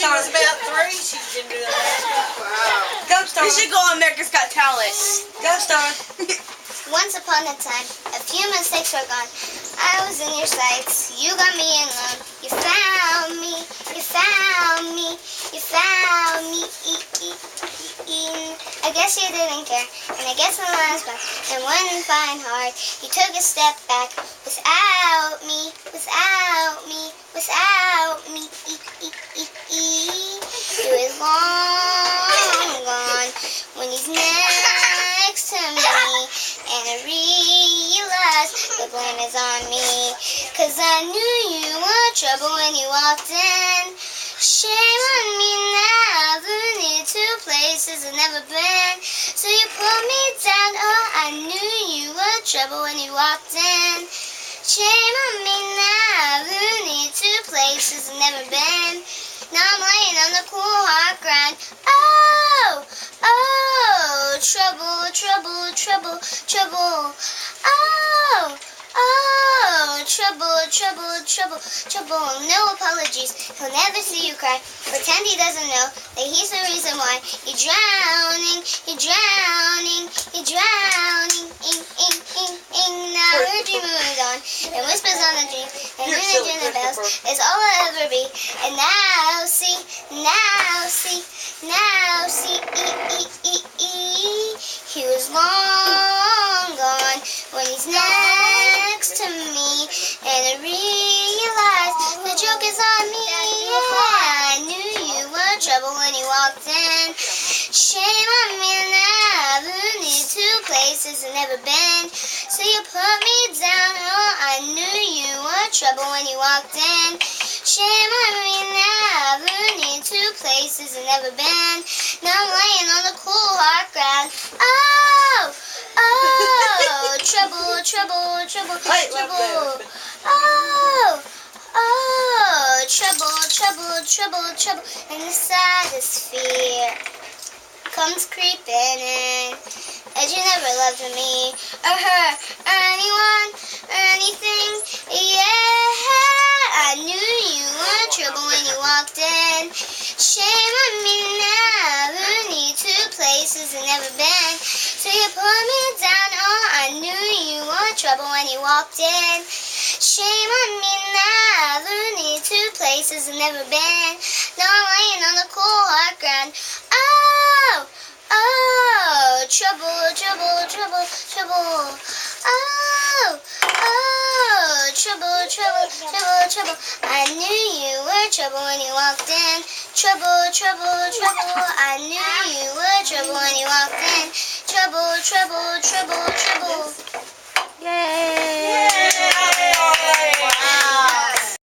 Star's about 3. She's been doing that. Wow. Go Star. We should go on America's Got Talent. Go Star. Once upon a time, a few mistakes were gone. I was in your sights. You got me in love. You found me. You found me. You found me. I guess you didn't care, and I guess the last back. And one fine heart, you took a step back without me, without me, without me. It was long gone when he's next to me, and I realized the blame is on me, 'cause I knew you were trouble when you walked in. Shame on me now, I've been to places I've never been. So you pulled me down, oh, I knew you were trouble when you walked in. Shame on me now, I've been to places I've never been. Now I'm laying on the cool hard ground. Oh, oh, trouble, trouble, trouble, trouble. Oh, oh, trouble, trouble, trouble, trouble. No apologies. He'll never see you cry. Pretend he doesn't know that he's the reason why you're drowning, you're drowning, you're drowning. Now her dream moves on and whispers on the dream and ringing the bells is all I'll ever be. And now see, now see, now see. He was long gone when he's next to me, and I realized the joke is on me. I knew you were trouble when you walked in. Shame on me now, I've been to places I've never been. So you put me down, oh, I knew you were trouble when you walked in. Shame on me now, I've been to places I've never been. Now I'm laying on the cool hard ground. Oh, oh, trouble, trouble, trouble, trouble. Oh, oh, trouble, trouble, trouble, trouble. And the saddest fear comes creeping in, as you never loved me, or her, or anyone, or anything. Yeah, I knew you were trouble when you walked in. Shame on me now, I've been to places I've never been. So you put me down, oh, I knew you were trouble when you walked in. Shame on me now, I've been to places I've never been. Now I'm laying on the cool hard ground. Oh, oh, trouble, trouble, trouble, trouble. Oh, oh, trouble, trouble, trouble, trouble. I knew you were trouble when you walked in. Trouble, trouble, trouble. I knew you were trouble when you walked in. Trouble, trouble, trouble, trouble. Yay!